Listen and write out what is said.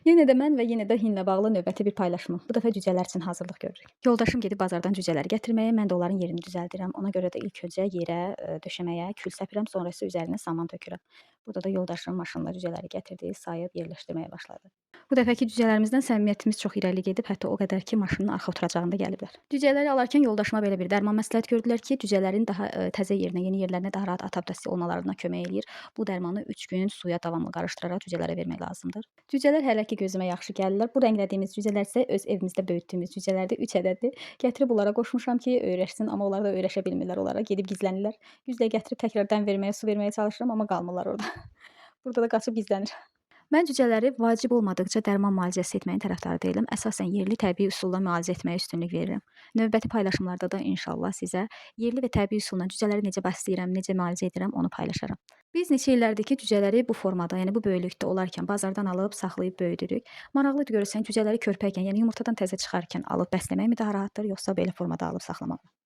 Yenə də mən və yenə də hinlə bağlı növbəti bir paylaşımım. Bu dəfə cücələr üçün hazırlıq görürük. Yoldaşım gedib bazardan cücələri gətirməyə, mən də onların yerini düzəldirəm. Ona görə də ilk öncə yerə, döşəməyə kül səpirəm, sonra isə üzərinə saman tökürəm. Burada da yoldaşım maşınla cücələri gətirdi, sayıb yerləşdirməyə başladı. Bu dəfəki cücələrimizdən səmimiyyətimiz çox irəli gedib, hətta o qədər ki, maşının arxa oturacağında gəliblər. Cücələri alarkən yoldaşıma belə bir dərman məsləhət gördülər ki, cücələrin daha təzə yerinə, yeni yerlərinə daha rahat adaptasiya olmalarına kömək eləyir. Bu dərmanı 3 gün suya davamlı qarışdıraraq cücələrə vermək lazımdır. Cücələr hələ ki gözümə yaxşı gəlirlər. Bu rənglədiyimiz cücələr isə öz evimizdə böyütdüyümüz cücələrdir. 3 ədəddir. Gətirib onlara qoşmuşam ki, öyrəşsin, amma onlar da öyrəşə bilmirlər onlara. Gedib gizlənirlər. Güzlə gətirib təkrar verməyə, su verməyə çalışıram, amma qalmırlar orada. Burada da qaçıb gizlənir. Mən cücələri vacib olmadıqca dərman müalicəsi etməyin tərəfdarı deyiləm. Əsasən yerli təbii üsulla müalicə etməyə üstünlük verirəm. Növbəti paylaşımlarda da inşallah sizə yerli və təbii üsulla cücələri necə bəsləyirəm, necə müalicə edirəm, onu paylaşaram. Biz neçə illərdir ki, cücələri bu formada, yəni bu böyüklükdə olarkən bazardan alıb saxlayıb böyüdürük. Maraqlıdır görürsən cücələri körpəykən, yəni yumurtadan təzə çıxarkən alıb bəsləmək mi daha rahatdır, yoxsa belə formada alıb saxlamaq mı?